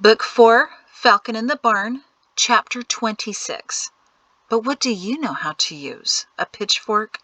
Book 4, Falcon in the Barn, Chapter 26. But what do you know how to use? A pitchfork?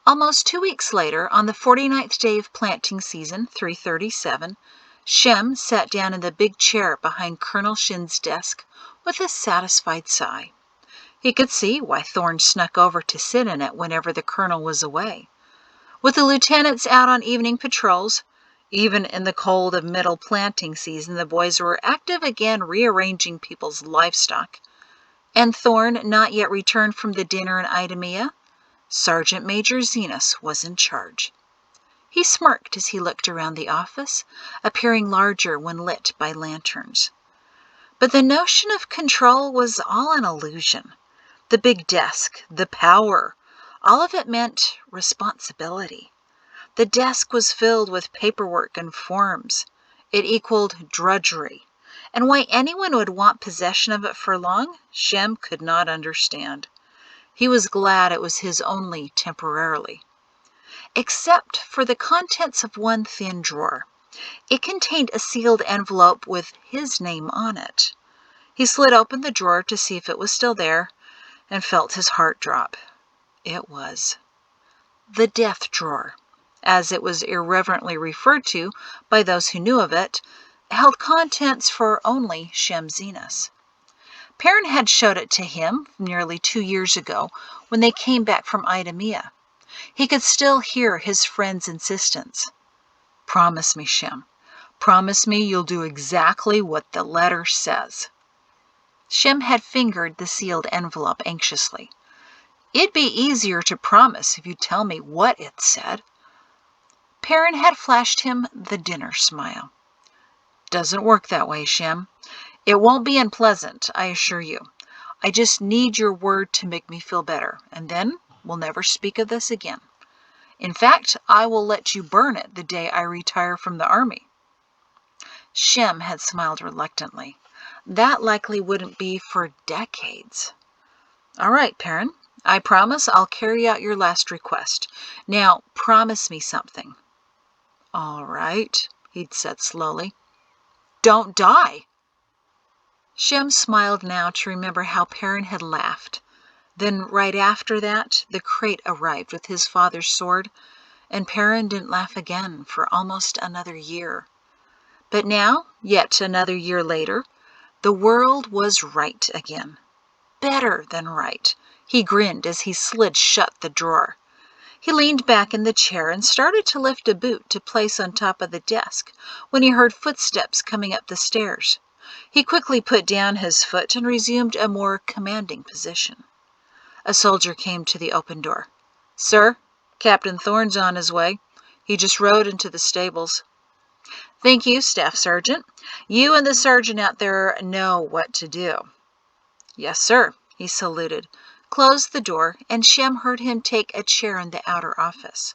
Almost 2 weeks later, on the 49th day of planting season, 337, Shem sat down in the big chair behind Colonel Shin's desk with a satisfied sigh. He could see why Thorn snuck over to sit in it whenever the colonel was away. With the lieutenants out on evening patrols, even in the cold of middle planting season, the boys were active again rearranging people's livestock. And Thorn not yet returned from the dinner in Idemia, Sergeant Major Zenas was in charge. He smirked as he looked around the office, appearing larger when lit by lanterns. But the notion of control was all an illusion. The big desk, the power, all of it meant responsibility. The desk was filled with paperwork and forms. It equaled drudgery, and why anyone would want possession of it for long, Shem could not understand. He was glad it was his only temporarily. Except for the contents of one thin drawer. It contained a sealed envelope with his name on it. He slid open the drawer to see if it was still there, and felt his heart drop. It was. The death drawer, as it was irreverently referred to by those who knew of it, held contents for only Shem Zenas. Perrin had showed it to him nearly 2 years ago when they came back from Idemia. He could still hear his friend's insistence. "Promise me, Shem. Promise me you'll do exactly what the letter says." Shem had fingered the sealed envelope anxiously. "It'd be easier to promise if you tell me what it said." Perrin had flashed him the dinner smile. "Doesn't work that way, Shem. It won't be unpleasant, I assure you. I just need your word to make me feel better, and then we'll never speak of this again. In fact, I will let you burn it the day I retire from the army." Shem had smiled reluctantly. That likely wouldn't be for decades. "All right, Perrin. I promise I'll carry out your last request. Now, promise me something." "All right," he'd said slowly. "Don't die." Shem smiled now to remember how Perrin had laughed. Then right after that, the crate arrived with his father's sword, and Perrin didn't laugh again for almost another year. But now, yet another year later, the world was right again. Better than right. He grinned as he slid shut the drawer. He leaned back in the chair and started to lift a boot to place on top of the desk when he heard footsteps coming up the stairs. He quickly put down his foot and resumed a more commanding position. A soldier came to the open door. "Sir, Captain Thorne's on his way. He just rode into the stables." "Thank you, Staff Sergeant. You and the sergeant out there know what to do." "Yes, sir," he saluted, closed the door, and Shem heard him take a chair in the outer office.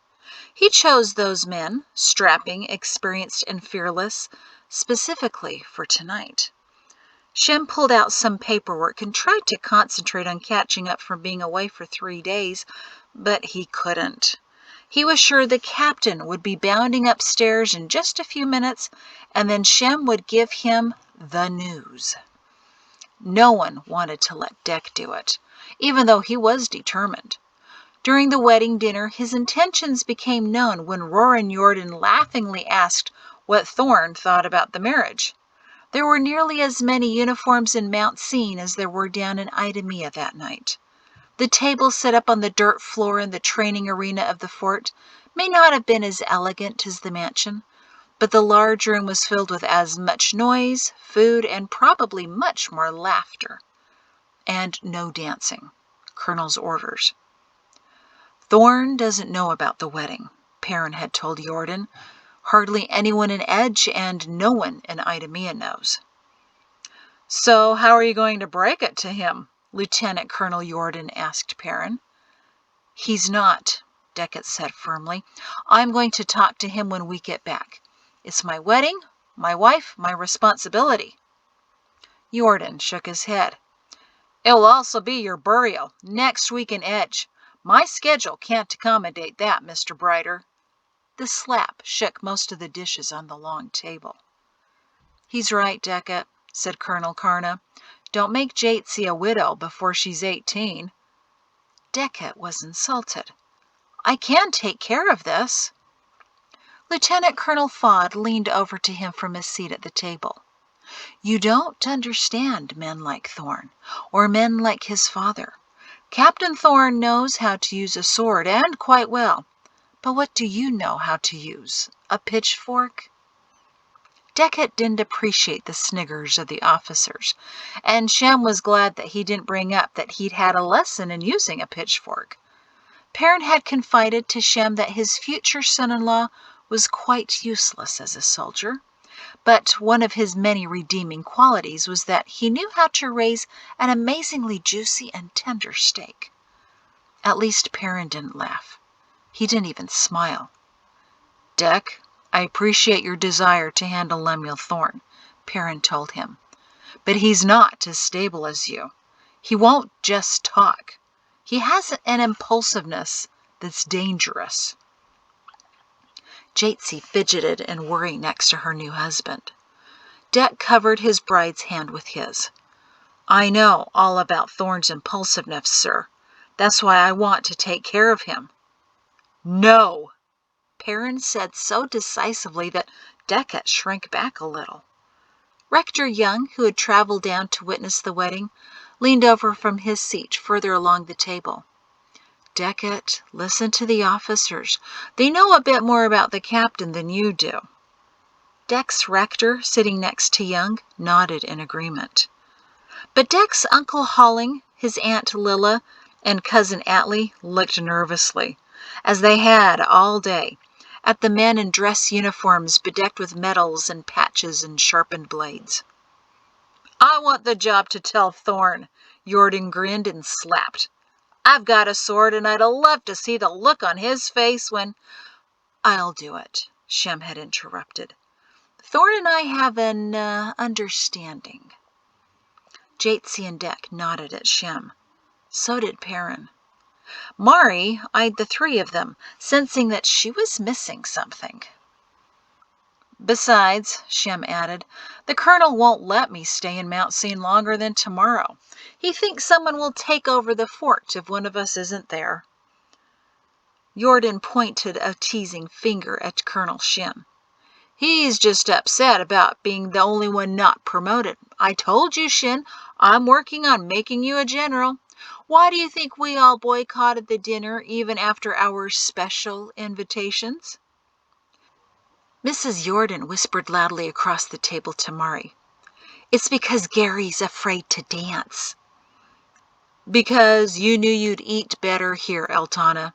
He chose those men, strapping, experienced, and fearless, specifically for tonight. Shem pulled out some paperwork and tried to concentrate on catching up from being away for 3 days, but he couldn't. He was sure the captain would be bounding upstairs in just a few minutes, and then Shem would give him the news. No one wanted to let Deck do it, even though he was determined. During the wedding dinner, his intentions became known when Roran Jordan laughingly asked what Thorn thought about the marriage. There were nearly as many uniforms in Mount Seen as there were down in Idemia that night. The table set up on the dirt floor in the training arena of the fort may not have been as elegant as the mansion, but the large room was filled with as much noise, food, and probably much more laughter. And no dancing. Colonel's orders. "Thorn doesn't know about the wedding," Perrin had told Jordan. "Hardly anyone in Edge and no one in Idemia knows." "So how are you going to break it to him?" Lieutenant Colonel Jordan asked Perrin. "He's not," Deckett said firmly. "I'm going to talk to him when we get back. It's my wedding, my wife, my responsibility." Jordan shook his head. "It'll also be your burial, next week in Edge. My schedule can't accommodate that, Mr. Brighter." The slap shook most of the dishes on the long table. He's right, Deckett, said Colonel Karna. Don't make Jatesy a widow before she's 18. Deckett was insulted. I can take care of this. Lieutenant Colonel Fod leaned over to him from his seat at the table. You don't understand men like Thorn, or men like his father. Captain Thorn knows how to use a sword, and quite well. But what do you know how to use? A pitchfork? Deckett didn't appreciate the sniggers of the officers, and Shem was glad that he didn't bring up that he'd had a lesson in using a pitchfork. Perrin had confided to Shem that his future son-in-law was quite useless as a soldier, but one of his many redeeming qualities was that he knew how to raise an amazingly juicy and tender steak. At least Perrin didn't laugh. He didn't even smile. Deck, I appreciate your desire to handle Lemuel Thorn, Perrin told him. But he's not as stable as you. He won't just talk. He has an impulsiveness that's dangerous. Jatesy fidgeted and worried next to her new husband. Deck covered his bride's hand with his. I know all about Thorn's impulsiveness, sir. That's why I want to take care of him. No, Perrin said so decisively that Deckett shrank back a little. Rector Young, who had traveled down to witness the wedding, leaned over from his seat further along the table. Deckett, listen to the officers. They know a bit more about the captain than you do. Deck's rector, sitting next to Young, nodded in agreement. But Deck's Uncle Holling, his Aunt Lilla, and Cousin Atlee looked nervously, as they had all day, at the men in dress uniforms bedecked with medals and patches and sharpened blades. I want the job to tell Thorn, Jordan grinned and slapped. I've got a sword, and I'd love to see the look on his face when... I'll do it, Shem had interrupted. Thorn and I have an understanding. Jatesy and Deck nodded at Shem. So did Perrin. Mari eyed the three of them, sensing that she was missing something. Besides, Shem added, the colonel won't let me stay in Mount Scene longer than tomorrow. He thinks someone will take over the fort if one of us isn't there. Jordan pointed a teasing finger at Colonel Shem. He's just upset about being the only one not promoted. I told you, Shin, I'm working on making you a general. Why do you think we all boycotted the dinner even after our special invitations? Mrs. Jordan whispered loudly across the table to Mari. It's because Gary's afraid to dance. Because you knew you'd eat better here, Eltana,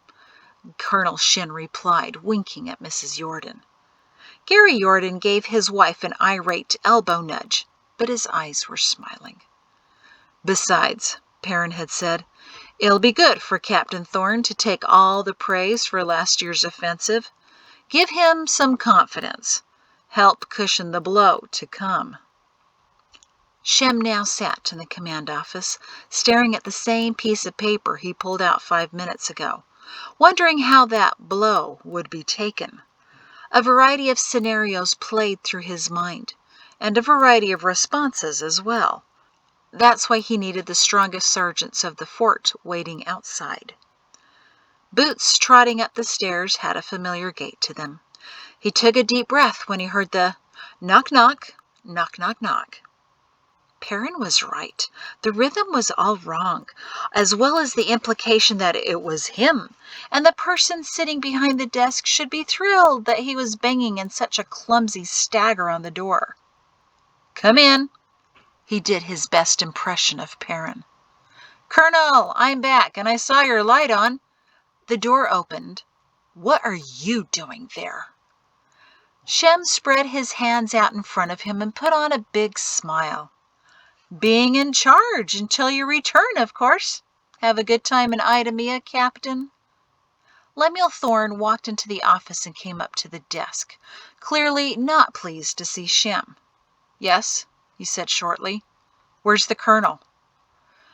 Colonel Shin replied, winking at Mrs. Jordan. Gary Jordan gave his wife an irate elbow nudge, but his eyes were smiling. Besides, Perrin had said, it'll be good for Captain Thorn to take all the praise for last year's offensive. Give him some confidence. Help cushion the blow to come. Shem now sat in the command office, staring at the same piece of paper he pulled out 5 minutes ago, wondering how that blow would be taken. A variety of scenarios played through his mind, and a variety of responses as well. That's why he needed the strongest sergeants of the fort waiting outside. Boots trotting up the stairs had a familiar gait to them. He took a deep breath when he heard the knock, knock, knock, knock, knock. Perrin was right. The rhythm was all wrong, as well as the implication that it was him, and the person sitting behind the desk should be thrilled that he was banging in such a clumsy stagger on the door. Come in. He did his best impression of Perrin. Colonel, I'm back, and I saw your light on. The door opened. What are you doing there? Shem spread his hands out in front of him and put on a big smile. Being in charge until you return, of course. Have a good time in Idemia, Captain? Lemuel Thorn walked into the office and came up to the desk, clearly not pleased to see Shem. Yes, he said shortly. Where's the colonel?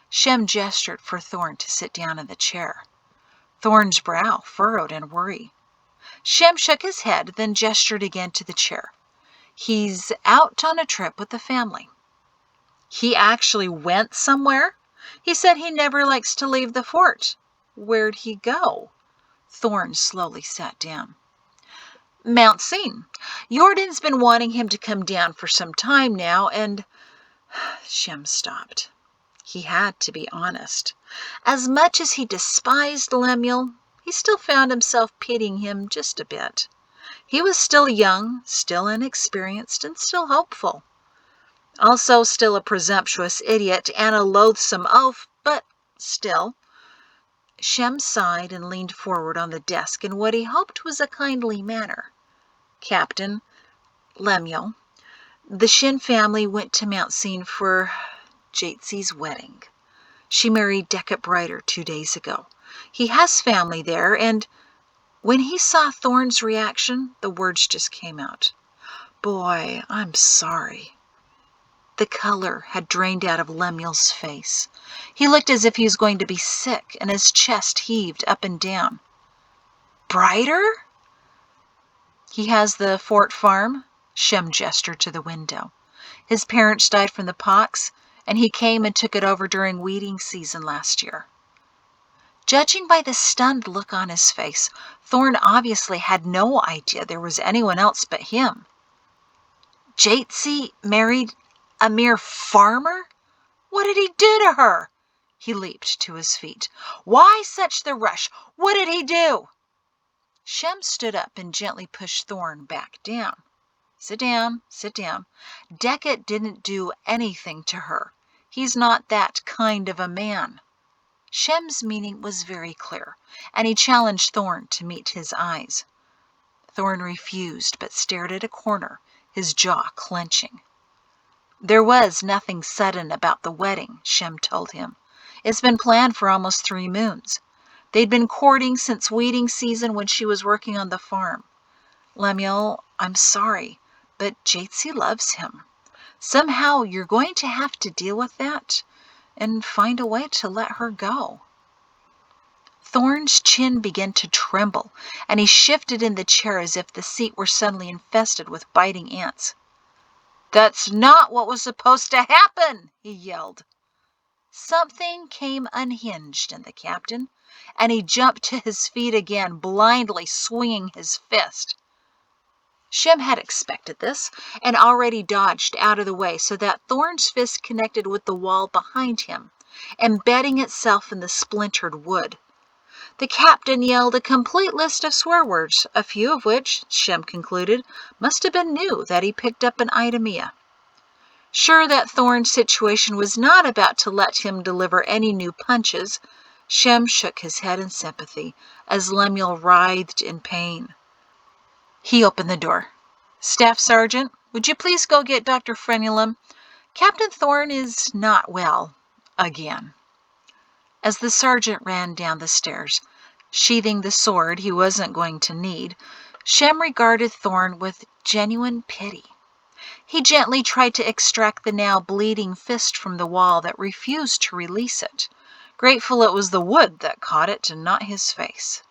Shem gestured for Thorn to sit down in the chair. Thorn's brow furrowed in worry. Shem shook his head, then gestured again to the chair. He's out on a trip with the family. He actually went somewhere? He said he never likes to leave the fort. Where'd he go? Thorne slowly sat down. Mount Scene. Jordan's been wanting him to come down for some time now, and Shem stopped. He had to be honest. As much as he despised Lemuel, he still found himself pitying him just a bit. He was still young, still inexperienced, and still hopeful. Also still a presumptuous idiot and a loathsome oaf, but still. Shem sighed and leaned forward on the desk in what he hoped was a kindly manner. Captain, Lemuel, the Shin family went to Mount Scene for Jatesie's wedding. She married Deckett Brighter 2 days ago. He has family there, and when he saw Thorne's reaction, the words just came out. Boy, I'm sorry. The color had drained out of Lemuel's face. He looked as if he was going to be sick, and his chest heaved up and down. Brighter? He has the Fort Farm. Shem gestured to the window. His parents died from the pox, and he came and took it over during weeding season last year. Judging by the stunned look on his face, Thorne obviously had no idea there was anyone else but him. Jatesie married a mere farmer? What did he do to her? He leaped to his feet. Why such the rush? What did he do? Shem stood up and gently pushed Thorne back down. Sit down, sit down. Deckett didn't do anything to her. He's not that kind of a man. Shem's meaning was very clear, and he challenged Thorne to meet his eyes. Thorne refused, but stared at a corner, his jaw clenching. There was nothing sudden about the wedding, Shem told him. It's been planned for almost 3 moons. They'd been courting since weeding season when she was working on the farm. Lemuel, I'm sorry, but Jatesie loves him. Somehow you're going to have to deal with that and find a way to let her go. Thorne's chin began to tremble, and he shifted in the chair as if the seat were suddenly infested with biting ants. That's not what was supposed to happen, he yelled. Something came unhinged in the captain, and he jumped to his feet again, blindly swinging his fist. Shem had expected this, and already dodged out of the way so that Thorne's fist connected with the wall behind him, embedding itself in the splintered wood. The captain yelled a complete list of swear words, a few of which, Shem concluded, must have been new that he picked up in Idemia. Sure that Thorne's situation was not about to let him deliver any new punches, Shem shook his head in sympathy as Lemuel writhed in pain. He opened the door. Staff Sergeant, would you please go get Dr. Frenulum? Captain Thorne is not well again. As the sergeant ran down the stairs, sheathing the sword he wasn't going to need, Shem regarded Thorne with genuine pity. He gently tried to extract the now bleeding fist from the wall that refused to release it, grateful it was the wood that caught it and not his face.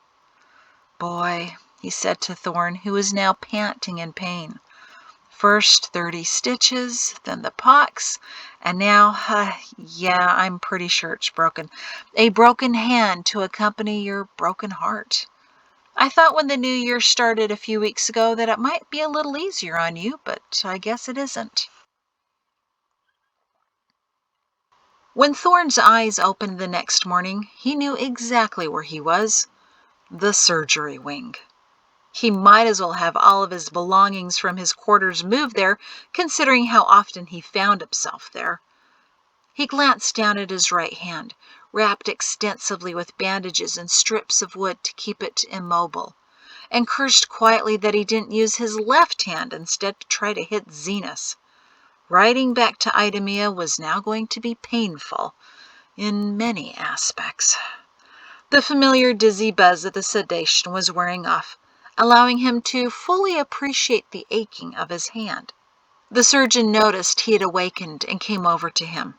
Boy, he said to Thorne, who was now panting in pain. First 30 stitches, then the pox, and now, yeah, I'm pretty sure it's broken. A broken hand to accompany your broken heart. I thought when the new year started a few weeks ago that it might be a little easier on you, but I guess it isn't. When Thorne's eyes opened the next morning, he knew exactly where he was. The surgery wing. He might as well have all of his belongings from his quarters moved there, considering how often he found himself there. He glanced down at his right hand, wrapped extensively with bandages and strips of wood to keep it immobile, and cursed quietly that he didn't use his left hand instead to try to hit Zenas. Riding back to Idemia was now going to be painful in many aspects. The familiar dizzy buzz of the sedation was wearing off, allowing him to fully appreciate the aching of his hand. The surgeon noticed he had awakened and came over to him.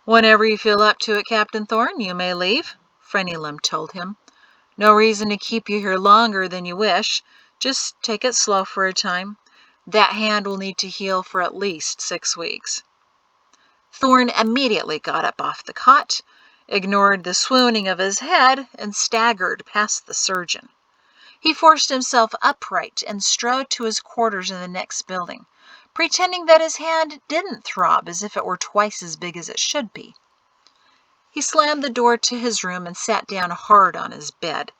Whenever you feel up to it, Captain Thorne, you may leave, Frenulum told him. No reason to keep you here longer than you wish. Just take it slow for a time. That hand will need to heal for at least 6 weeks. Thorne immediately got up off the cot, ignored the swooning of his head, and staggered past the surgeon. He forced himself upright and strode to his quarters in the next building, pretending that his hand didn't throb as if it were twice as big as it should be. He slammed the door to his room and sat down hard on his bed.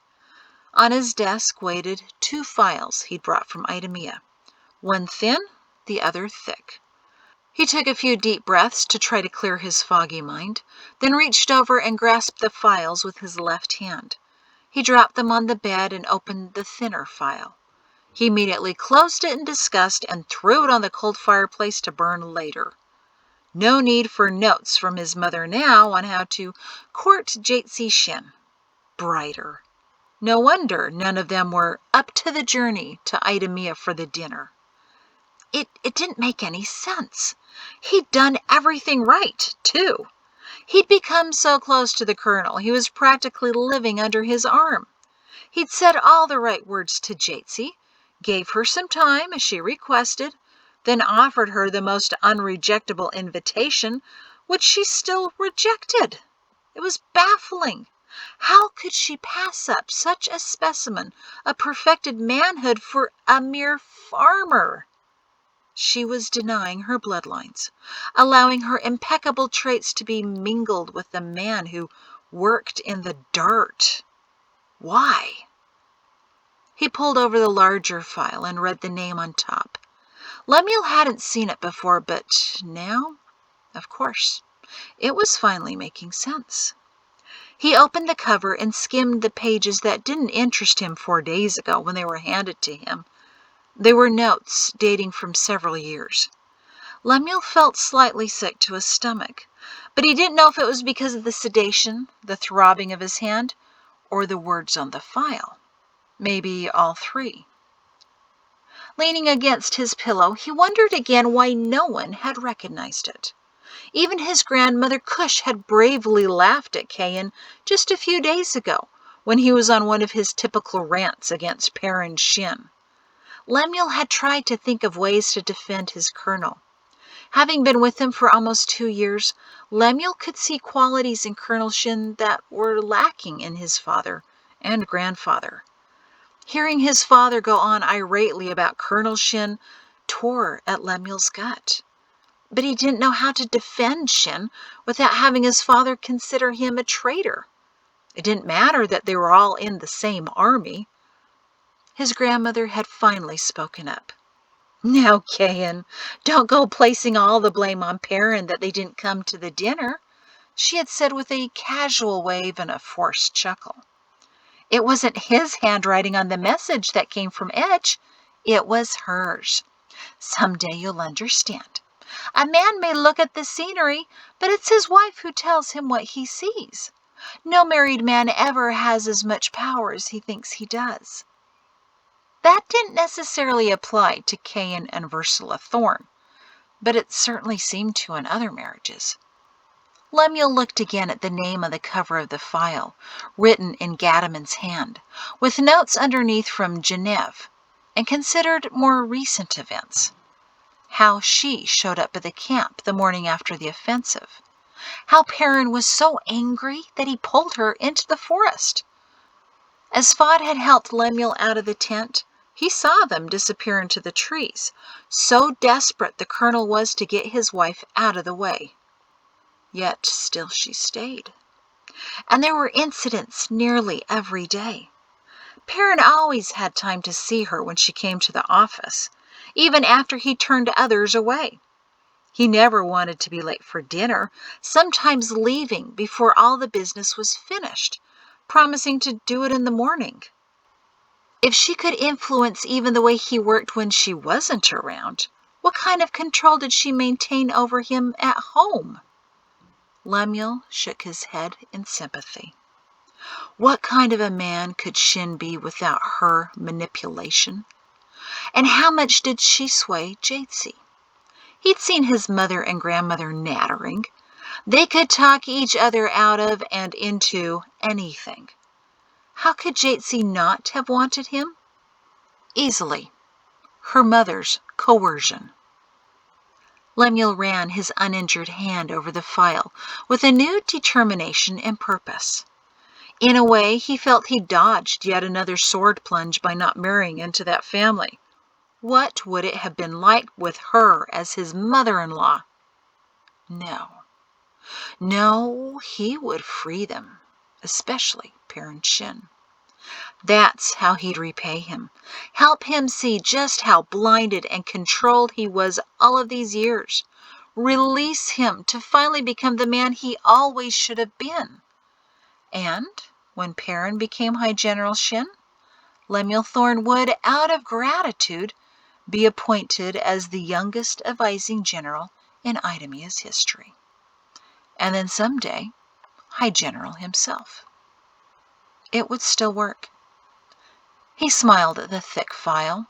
On his desk waited 2 files he'd brought from Idemia, one thin, the other thick. He took a few deep breaths to try to clear his foggy mind, then reached over and grasped the files with his left hand. He dropped them on the bed and opened the thinner file. He immediately closed it in disgust and threw it on the cold fireplace to burn later. No need for notes from his mother now on how to court Jatsi Shin. Brighter. No wonder none of them were up to the journey to Idemia for the dinner. It didn't make any sense. He'd done everything right, too. He'd become so close to the colonel, he was practically living under his arm. He'd said all the right words to Jatsi, gave her some time as she requested, then offered her the most unrejectable invitation, which she still rejected. It was baffling. How could she pass up such a specimen of perfected manhood for a mere farmer? She was denying her bloodlines, allowing her impeccable traits to be mingled with the man who worked in the dirt. Why? He pulled over the larger file and read the name on top. Lemuel hadn't seen it before, but now, of course, it was finally making sense. He opened the cover and skimmed the pages that didn't interest him 4 days ago when they were handed to him. They were notes dating from several years. Lemuel felt slightly sick to his stomach, but he didn't know if it was because of the sedation, the throbbing of his hand, or the words on the file. Maybe all 3. Leaning against his pillow, he wondered again why no one had recognized it. Even his grandmother Cush had bravely laughed at Cain just a few days ago when he was on one of his typical rants against Perrin Shin. Lemuel had tried to think of ways to defend his colonel. Having been with him for almost 2 years, Lemuel could see qualities in Colonel Shin that were lacking in his father and grandfather. Hearing his father go on irately about Colonel Shin tore at Lemuel's gut. But he didn't know how to defend Shin without having his father consider him a traitor. It didn't matter that they were all in the same army. His grandmother had finally spoken up. "Now, Cain, don't go placing all the blame on Perrin that they didn't come to the dinner," she had said with a casual wave and a forced chuckle. "It wasn't his handwriting on the message that came from Edge. It was hers. Someday you'll understand. A man may look at the scenery, but it's his wife who tells him what he sees. No married man ever has as much power as he thinks he does." That didn't necessarily apply to Cain and Ursula Thorne, but it certainly seemed to in other marriages. Lemuel looked again at the name on the cover of the file, written in Gadaman's hand, with notes underneath from Genève, and considered more recent events. How she showed up at the camp the morning after the offensive. How Perrin was so angry that he pulled her into the forest. As Fod had helped Lemuel out of the tent, he saw them disappear into the trees, so desperate the colonel was to get his wife out of the way. Yet still she stayed. And there were incidents nearly every day. Perrin always had time to see her when she came to the office, even after he turned others away. He never wanted to be late for dinner, sometimes leaving before all the business was finished, promising to do it in the morning. If she could influence even the way he worked when she wasn't around, what kind of control did she maintain over him at home? Lemuel shook his head in sympathy. What kind of a man could Shin be without her manipulation? And how much did she sway Jatsi? He'd seen his mother and grandmother nattering. They could talk each other out of and into anything. How could Jatsi not have wanted him? Easily. her mother's coercion. Lemuel ran his uninjured hand over the file with a new determination and purpose. In a way, he felt he'd dodged yet another sword plunge by not marrying into that family. What would it have been like with her as his mother-in-law? No, he would free them, especially Parent Shin. That's how he'd repay him, help him see just how blinded and controlled he was all of these years, release him to finally become the man he always should have been. And when Perrin became High General Shin, Lemuel Thorne would, out of gratitude, be appointed as the youngest advising general in Idamia's history. And then someday, High General himself. It would still work. He smiled at the thick file.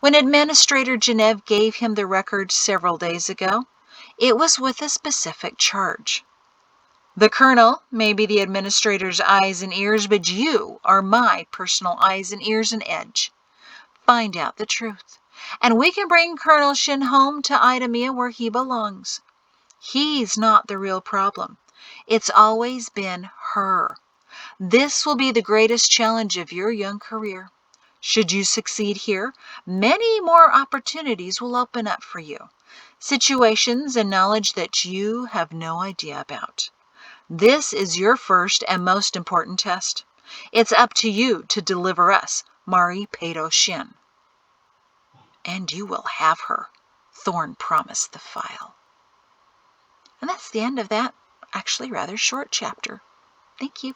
When Administrator Genev gave him the record several days ago, it was with a specific charge. The Colonel may be the Administrator's eyes and ears, but you are my personal eyes and ears and edge. Find out the truth, and we can bring Colonel Shin home to Idamia where he belongs. He's not the real problem. It's always been her. This will be the greatest challenge of your young career. Should you succeed here, many more opportunities will open up for you. Situations and knowledge that you have no idea about. This is your first and most important test. It's up to you to deliver us Mari Pedo Shin. And you will have her, Thorne promised the file. And that's the end of that, actually rather short chapter. Thank you.